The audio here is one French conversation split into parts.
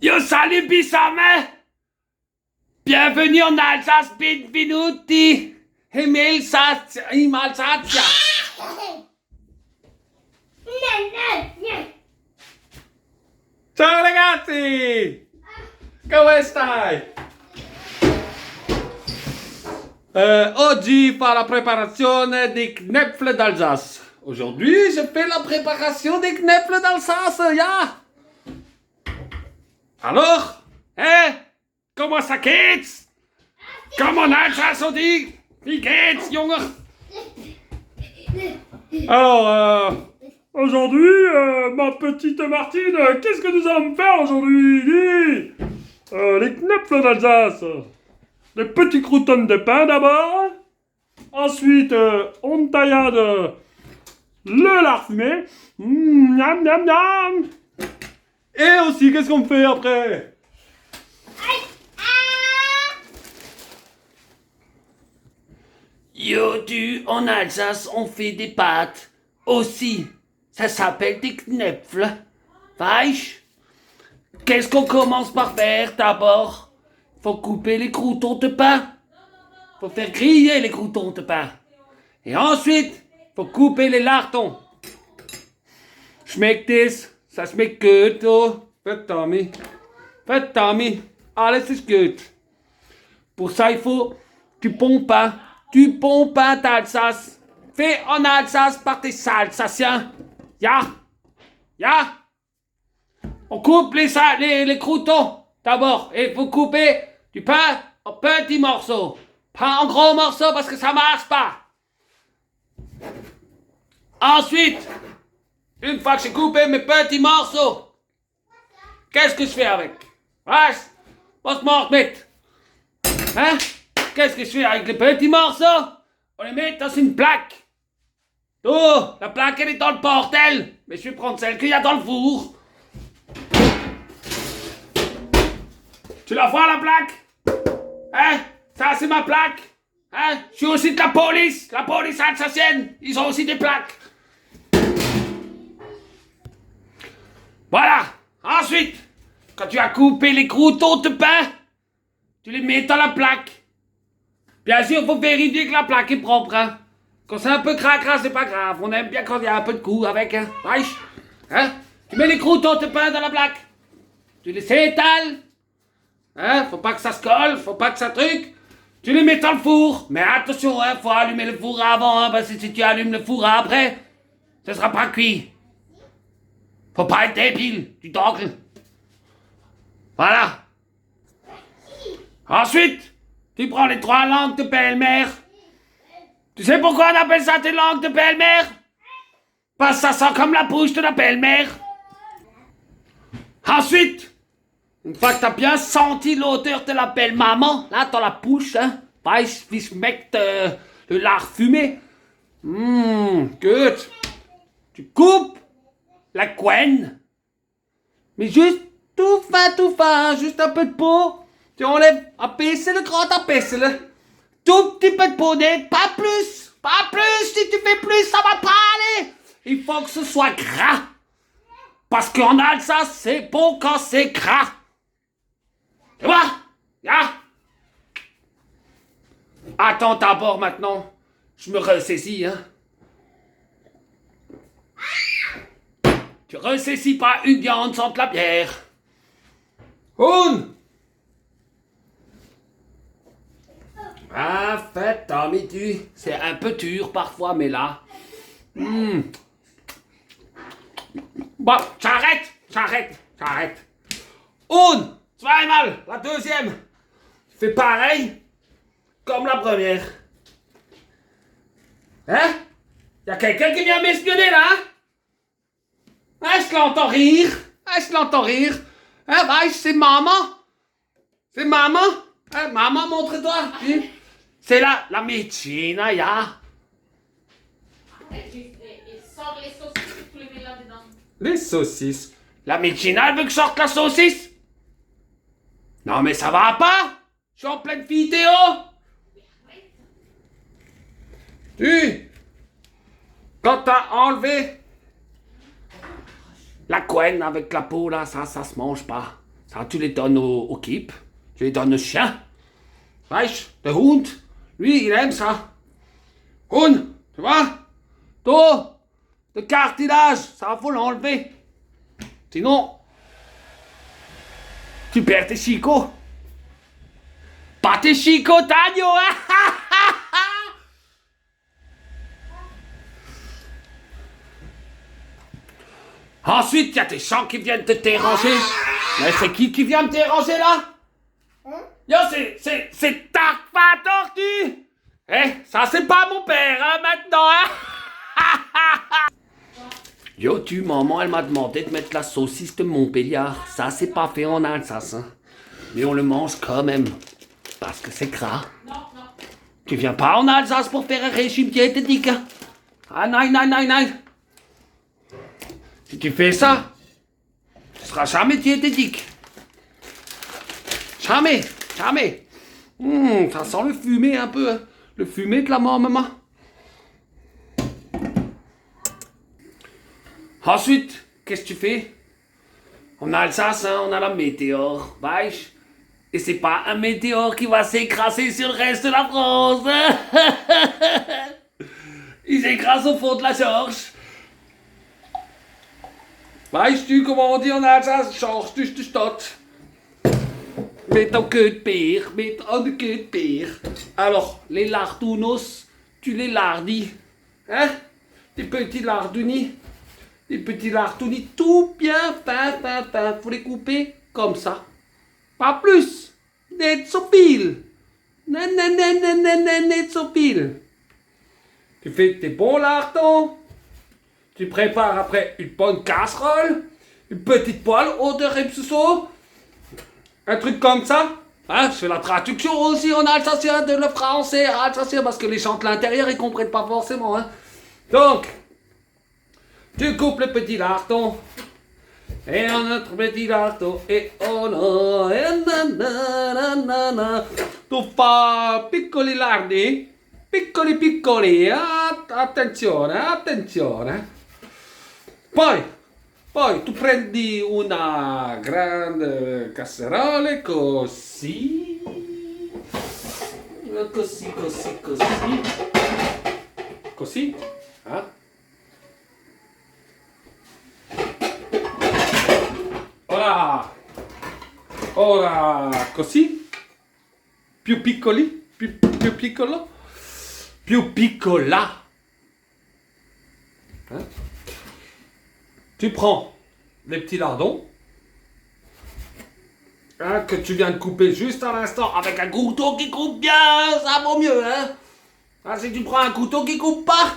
Io salut Bissame! Bienvenue en Alsace, benvenuti! In Alsazia! Ciao ragazzi! Come stai? Oggi fa la préparazione des Knöpfle d'Alsace. Aujourd'hui, je fais la préparation des Knöpfle d'Alsace, ja! Alors? Comment ça geht's? Comme en Alsace on dit? Wie geht's, Junge? Alors, aujourd'hui, ma petite Martine, qu'est-ce que nous allons faire aujourd'hui? Dis les Knöpfle d'Alsace. Les petits croûtons de pain d'abord. Ensuite, on taillade le lard fumé. Miam, miam, miam. Et aussi, qu'est-ce qu'on fait après? Yo, en Alsace, on fait des pâtes. Aussi, ça s'appelle des Knöpfle. Weich? Qu'est-ce qu'on commence par faire d'abord? Faut couper les croûtons de pain. Faut faire griller les croûtons de pain. Et ensuite, faut couper les lardons. Schmeckt es? Ça schmeckt gut, oh. Verdammt. Alles ist gut. Pour ça, il faut du bon pain. Du bon pain d'Alsace. Fait en Alsace par des Alsaciens. Ja. On coupe les croûtons d'abord. Et vous coupez du pain en petits morceaux. Pas en gros morceaux parce que ça marche pas. Ensuite, une fois que j'ai coupé mes petits morceaux, qu'est-ce que je fais avec? Was macht mit? Hein? Qu'est-ce que je fais avec les petits morceaux? On les met dans une plaque. Oh, la plaque elle est dans le bordel. Mais je vais prendre celle qu'il y a dans le four. Tu la vois la plaque? Hein? Ça c'est ma plaque. Hein? Je suis aussi de la police alsacienne. Ils ont aussi des plaques. Voilà. Ensuite, quand tu as coupé les croûtons de pain, tu les mets dans la plaque. Bien sûr, il faut vérifier que la plaque est propre. Hein? Quand c'est un peu cracra, c'est pas grave. On aime bien quand il y a un peu de goût avec. Hein? Hein? Tu mets les croûtons de pain dans la plaque. Tu les étales. Hein? Faut pas que ça se colle, faut pas que ça truc. Tu les mets dans le four. Mais attention, hein, faut allumer le four avant. Hein, parce que si tu allumes le four après, ce sera pas cuit. Faut pas être débile, tu t'encles. Voilà. Ensuite, tu prends les 3 langues de belle-mère. Tu sais pourquoi on appelle ça des langues de belle-mère? Parce que ça sent comme la bouche de la belle-mère. Ensuite, une fois que t'as bien senti l'odeur de la belle-maman, là, dans la bouche, hein, weißt, wie schmeckt le lard fumé? Gut. Tu coupes la couenne. Mais juste tout fin, juste un peu de peau. Tu enlèves, abaisse-le, grand abaisse-le. Tout petit peu de peau nette, pas plus. Si tu fais plus, ça va pas aller. Il faut que ce soit gras. Parce qu'en Alsace, c'est bon quand c'est gras. Tu vois? Ya? Attends d'abord maintenant. Je me ressaisis, hein. Tu ressaisis pas une viande sans de la bière. Ah, fait, c'est un peu dur parfois, mais là. Bon, j'arrête. Zweimal, la deuxième. Fais pareil comme la première. Hein? Y a quelqu'un qui vient m'espionner là? Hein, je l'entends rire. Hein, ouais, c'est maman. Hein, maman, montre-toi. C'est la médecine, ya. Et sort les saucisses et tu les mets là-dedans. Les saucisses. La médecine, elle veut que je sorte la saucisse? Non, mais ça va pas. Je suis en pleine vidéo. Quand t'as enlevé la couenne avec la peau là, ça se mange pas. Ça, tu les donnes au Keep. Tu les donnes au chien. Weisst, der Hund, lui, il aime ça. Hund, tu vois? Toi, le cartilage, ça faut l'enlever. Sinon, tu perds tes chicots. Pas tes chicots, Tagno, hein? Ensuite, il y a tes chants qui viennent te déranger. Mais c'est qui vient me déranger là? Yo, c'est ta tortue! Eh, ça c'est pas mon père, hein, maintenant, hein? Yo, maman, elle m'a demandé de mettre la saucisse de Montbéliard. Ça, c'est pas fait en Alsace, hein. Mais on le mange quand même. Parce que c'est gras. Non, non. Tu viens pas en Alsace pour faire un régime diététique, hein? Ah, non, non, non, non. Si tu fais ça, tu seras jamais diététique. Jamais, jamais. Ça sent le fumet un peu, hein. Le fumet de la maman. Ensuite, qu'est-ce que tu fais? En Alsace, hein, on a la météore, weisst? Et c'est pas un météore qui va s'écraser sur le reste de la France. Hein? Il s'écrase au fond de la George. Weißt-tu comment on dit en Alsace? George dus de stad. Met een kutpeer, met een kutpeer. Alors, les lardounos, tu les lardis. Hein? Des petits lardounis. Des petits lardounis tout bien fin. Faut les couper comme ça. Pas plus. Net zo veel. Net zo veel. Tu fais tes bons lardons. Tu prépares après une bonne casserole. Une petite poêle eau de ripsusso. Un truc comme ça. Hein, je fais la traduction aussi en alsacien de le français alsacien parce que les gens de l'intérieur ils comprennent pas forcément. Hein. Donc, tu coupes le petit lardon. Et un autre petit lardon. Et on a. Tu fais piccoli lardi. Piccoli. Attenzione. Poi tu prendi una grande casserola così. Così. Hein? Ora così. Più piccoli. Più piccolo. Più piccola. Hein? Tu prends les petits lardons hein, que tu viens de couper juste à l'instant avec un couteau qui coupe bien, ça vaut mieux. Hein? Ah, si tu prends un couteau qui coupe pas,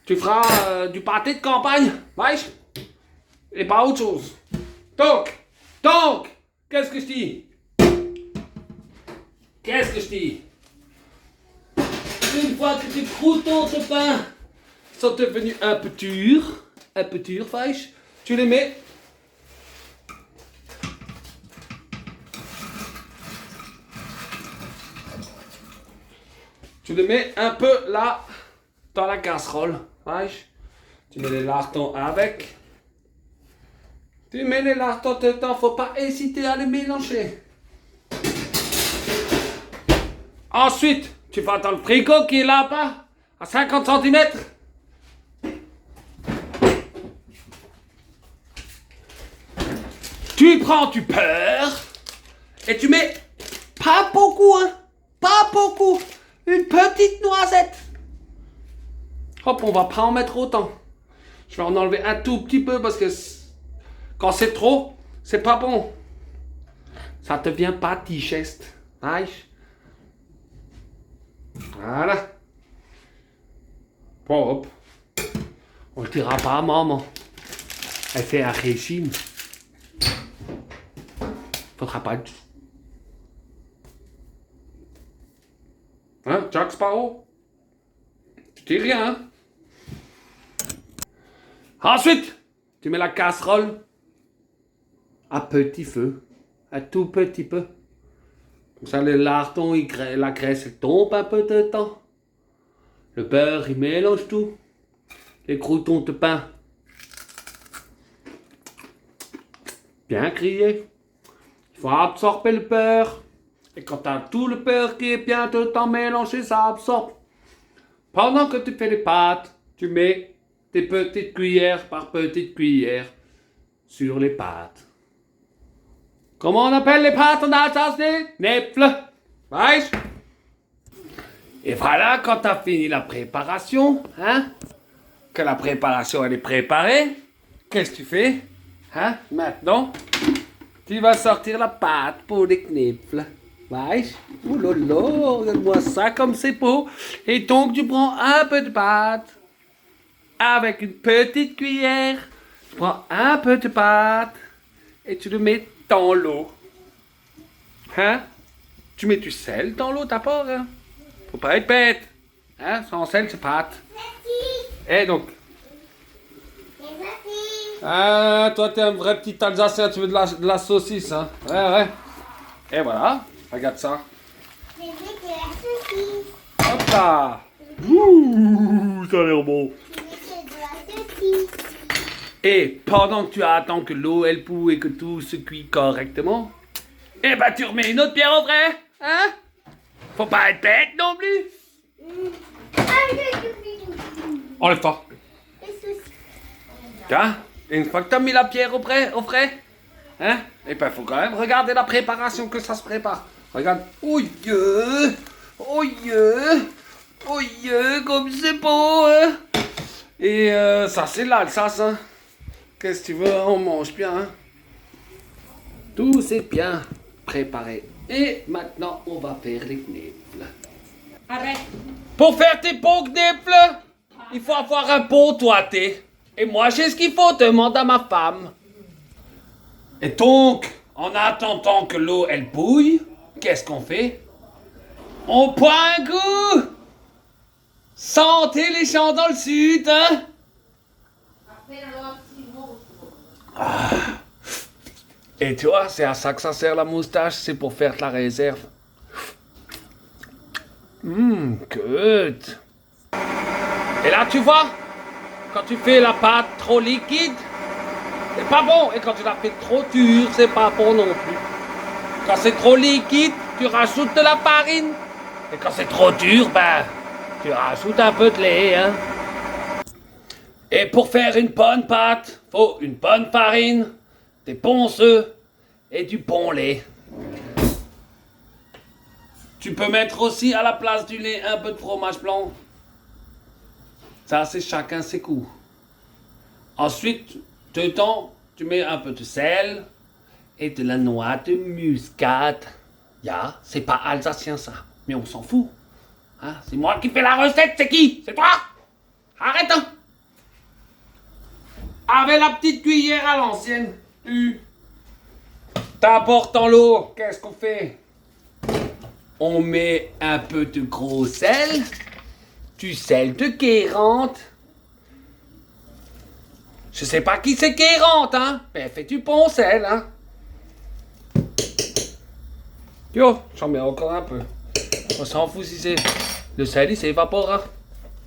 tu feras du pâté de campagne, weisst? Et pas autre chose. Donc, qu'est-ce que je dis? Une fois que tes croûtons de pain sont devenus un peu durs, weisst? Tu les mets un peu là dans la casserole, weisst? Tu mets les lardons avec. Tu mets les lardons dedans, faut pas hésiter à les mélanger. Ensuite, tu vas dans le frigo qui est là-bas, à 50 cm. Tu prends du beurre et tu mets pas beaucoup, hein, pas beaucoup, une petite noisette. Hop, on va pas en mettre autant. Je vais en enlever un tout petit peu parce que quand c'est trop, c'est pas bon. Ça devient pas digeste. Weisst? Voilà. Bon, hop. On le dira pas à maman. Elle fait un régime. Faudra pas être... Hein, Jack Sparrow? Tu dis rien, hein? Ensuite, tu mets la casserole à petit feu. Un tout petit peu. Comme ça, les lardons, la graisse elle tombe un peu dedans. Le beurre, il mélange tout. Les croûtons de pain. bien crier. Il faut absorber le beurre. Et quand tu as tout le beurre qui est bien dedans mélangé, ça absorbe. Pendant que tu fais les pâtes, tu mets tes petites cuillères par petites cuillères sur les pâtes. Comment on appelle les pâtes en Alsace? Des Knäpfle. Weißt? Et voilà, quand tu as fini la préparation, hein, que la préparation elle est préparée, qu'est-ce que tu fais? Hein, maintenant, tu vas sortir la pâte pour les Knäpfle. Weißt? Oh là là, regarde-moi ça comme c'est beau. Et donc tu prends un peu de pâte avec une petite cuillère. Tu prends un peu de pâte et tu le mets dans l'eau. Hein? Tu mets du sel dans l'eau d'abord. Hein? Faut pas être bête. Hein? Sans sel, c'est pâte. Et donc. Ah, toi t'es un vrai petit Alsacien, tu veux de la saucisse, hein? Ouais. Et voilà, regarde ça. Hop là. Ouh, ça a l'air bon. Et pendant que tu attends que l'eau elle bout et que tout se cuit correctement, eh ben tu remets une autre pierre au frais, hein? Faut pas être bête non plus. Enlève ça. Tiens, une fois que t'as mis la pierre au frais, hein? Eh ben faut quand même regarder la préparation que ça se prépare. Regarde. Comme c'est beau, hein? Et ça c'est l'Alsace, hein? Qu'est-ce que tu veux, on mange bien, hein? Tout c'est bien préparé. Et maintenant, on va faire les knäpfle. Arrête. Pour faire tes bons knäpfle, il faut avoir un pot toité. Et moi, j'ai ce qu'il faut, demande à ma femme. Et donc, en attendant que l'eau, elle bouille, qu'est-ce qu'on fait? On boit un coup! Sentez les champs dans le sud, hein? Et tu vois, c'est à ça que ça sert la moustache, c'est pour faire de la réserve. Good. Et là, tu vois, quand tu fais la pâte trop liquide, c'est pas bon. Et quand tu la fais trop dure, c'est pas bon non plus. Quand c'est trop liquide, tu rajoutes de la farine. Et quand c'est trop dur, ben, tu rajoutes un peu de lait, hein. Et pour faire une bonne pâte, faut une bonne farine, des bons œufs et du bon lait. Tu peux mettre aussi à la place du lait un peu de fromage blanc. Ça, c'est chacun ses goûts. Ensuite, dedans, tu mets un peu de sel et de la noix de muscade. Ya, c'est pas alsacien ça, mais on s'en fout. Hein, c'est moi qui fais la recette, c'est qui? C'est toi? Arrête, hein. Avec la petite cuillère à l'ancienne, tu t'apportes dans l'eau. Qu'est-ce qu'on fait? On met un peu de gros sel, du sel de Guérande. Je sais pas qui c'est Guérande, hein, mais fais du bon sel, hein. Yo, j'en mets encore un peu. On s'en fout si c'est... Le sel, il s'évapore, hein.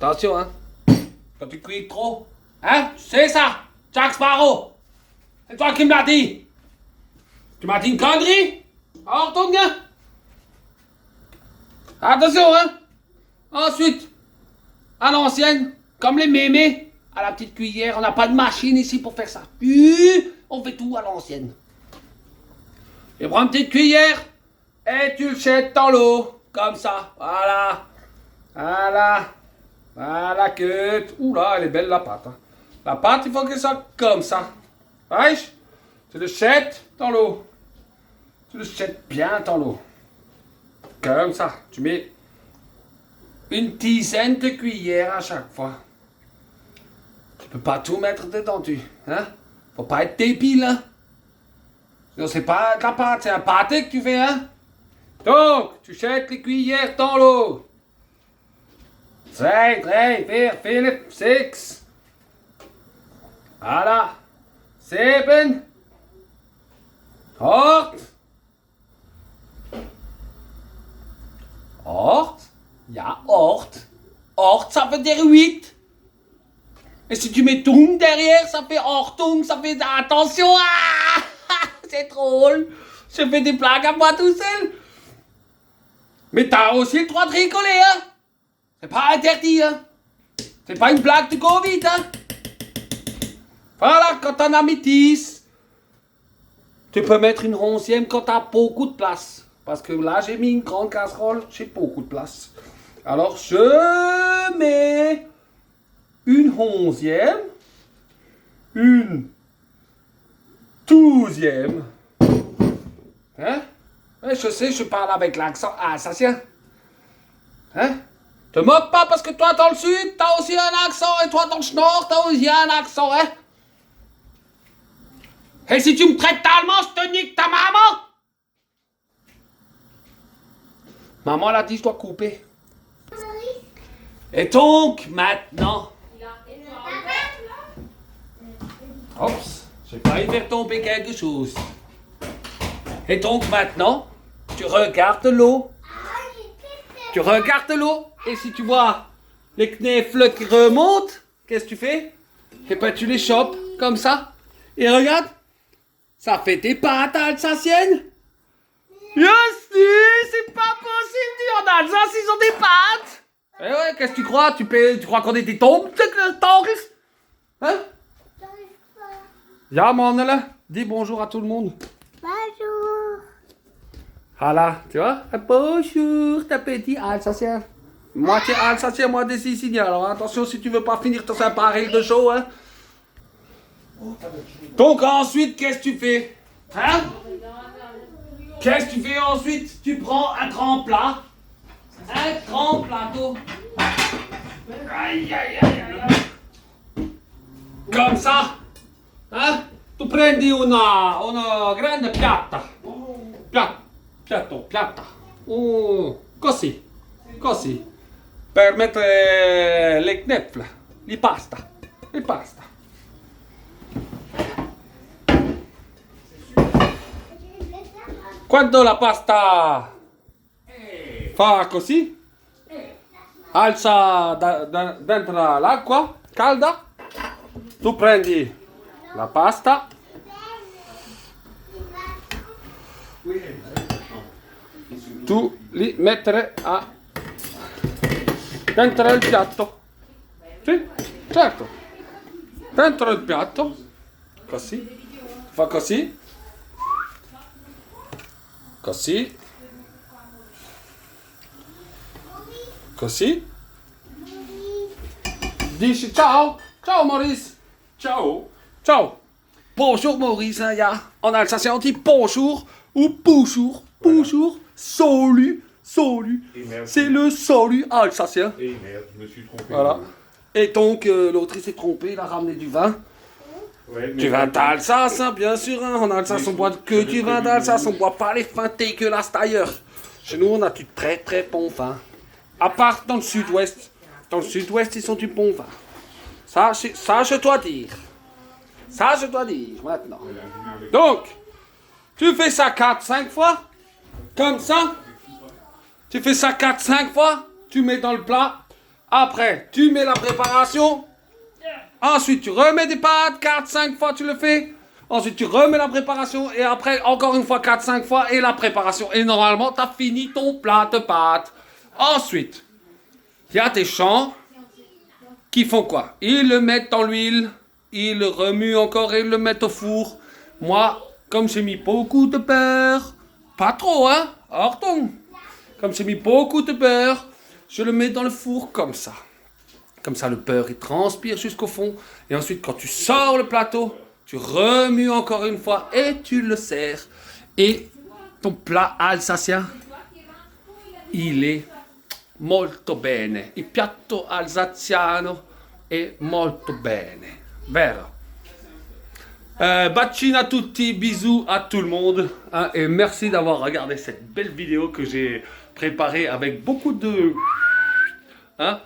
Attention, hein. Quand tu cuis trop, hein, tu sais ça, Jack Sparrow. C'est toi qui me l'as dit. Tu m'as dit une connerie? Alors, ton gars. Attention, hein. Ensuite, à l'ancienne, comme les mémés, à la petite cuillère, on n'a pas de machine ici pour faire ça. On fait tout à l'ancienne. Tu prends une petite cuillère et tu le jettes dans l'eau, comme ça. Voilà. Voilà que... Oula, elle est belle la pâte. Hein. La pâte, il faut qu'elle soit comme ça. Wesh? Tu le jettes dans l'eau. Tu le jettes bien dans l'eau. Comme ça. Tu mets une dizaine de cuillères à chaque fois. Tu peux pas tout mettre dedans, hein? Faut pas être débile, hein? Sinon, c'est pas de la pâte, c'est un pâté que tu fais, hein? Donc, tu jettes les cuillères dans l'eau. 2, 3, 4, 5, 6. Voilà. 7. 8. 8. Ja, 8. 8, ça veut dire 8. Et si tu mets Tung derrière, ça fait Ortung, ça fait attention. Ah c'est drôle. Je fais des blagues à moi tout seul. Mais t'as aussi le droit de rigoler, hein. C'est pas interdit, hein. C'est pas une blague du Covid, hein. Voilà, quand t'en as mis 10, tu peux mettre une 11e quand t'as beaucoup de place. Parce que là, j'ai mis une grande casserole, j'ai beaucoup de place. Alors, je mets une 11e, une 12e. Hein? Ouais, je sais, je parle avec l'accent alsacien. Hein? Te moque pas parce que toi, dans le sud, t'as aussi un accent, et toi, dans le nord, t'as aussi un accent, hein? Et si tu me traites d'allemand, je te nique ta maman! Maman, elle a dit, je dois couper. Et donc, maintenant... Oups, j'ai failli faire tomber quelque chose. Et donc, maintenant, tu regardes l'eau. Tu regardes l'eau. Et si tu vois les knefles qui remontent, qu'est-ce que tu fais? Eh ben, tu les chopes, comme ça. Et regarde, ça fait des pâtes alsaciennes. Yes, c'est pas possible, en Alsace, ils ont des pâtes. Eh ouais, qu'est-ce que tu crois? Tu crois qu'on est des tombes, hein? Ja, Manele, dis bonjour à tout le monde. Bonjour. Voilà, tu vois? Bonjour, ta petite Alsacien. Moitié Alsacien, moitié Sicilien. Alors attention si tu veux pas finir ton appareil de show, hein. Donc ensuite, qu'est-ce que tu fais? Hein? Qu'est-ce que tu fais ensuite? Tu prends un grand plat. Un grand plateau. Aïe, aïe, aïe, aïe. Comme ça. Hein? Tu prendi una grande piatta. Piatta. Così. Per mettere le knefle. Di pasta. Quando la pasta fa così, alza dentro l'acqua calda, tu prendi la pasta, tu li mettere dentro il piatto. Sì, certo. Dentro il piatto, così, fa così. Così. Dici ciao. Ciao Maurice. Ciao. Bonjour Maurice, hein, ja. En Alsacien on dit bonjour ou bonjour. Salut. C'est le salut alsacien. Et merde, je me suis trompé. Voilà. Et donc l'autre il s'est trompé, il a ramené du vin. Ouais, Du vin d'Alsace, hein, bien sûr. Hein. En Alsace, on boit que du vin d'Alsace. On boit pas les vins dégueulasses d'ailleurs. Chez nous, on a du très très bon vin. À part dans le sud-ouest. Dans le sud-ouest, ils ont du bon vin. Ça, je dois dire. Maintenant. Donc, tu fais ça 4-5 fois. Comme ça. Tu fais ça 4-5 fois. Tu mets dans le plat. Après, tu mets la préparation. Ensuite, tu remets des pâtes, 4-5 fois tu le fais. Ensuite, tu remets la préparation. Et après, encore une fois, 4-5 fois. Et la préparation. Et normalement, tu as fini ton plat de pâtes. Ensuite, il y a des gens qui font quoi? Ils le mettent dans l'huile. Ils le remuent encore et ils le mettent au four. Moi, comme j'ai mis beaucoup de beurre. Pas trop, hein? Ordon. Comme j'ai mis beaucoup de beurre, je le mets dans le four comme ça. Comme ça, le beurre, il transpire jusqu'au fond. Et ensuite, quand tu sors le plateau, tu remues encore une fois et tu le sers. Et ton plat alsacien, il est molto bene. Il piatto alsaziano è molto bene. Vero? Bacina a tutti, bisous à tout le monde. Hein, et merci d'avoir regardé cette belle vidéo que j'ai préparée avec beaucoup de... Hein?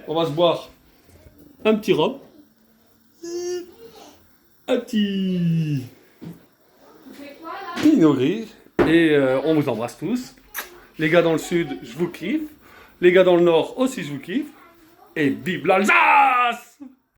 On va se boire un petit rhum, un petit pinot gris, et on vous embrasse tous. Les gars dans le sud, je vous kiffe. Les gars dans le nord aussi, je vous kiffe. Et vive l'Alsace!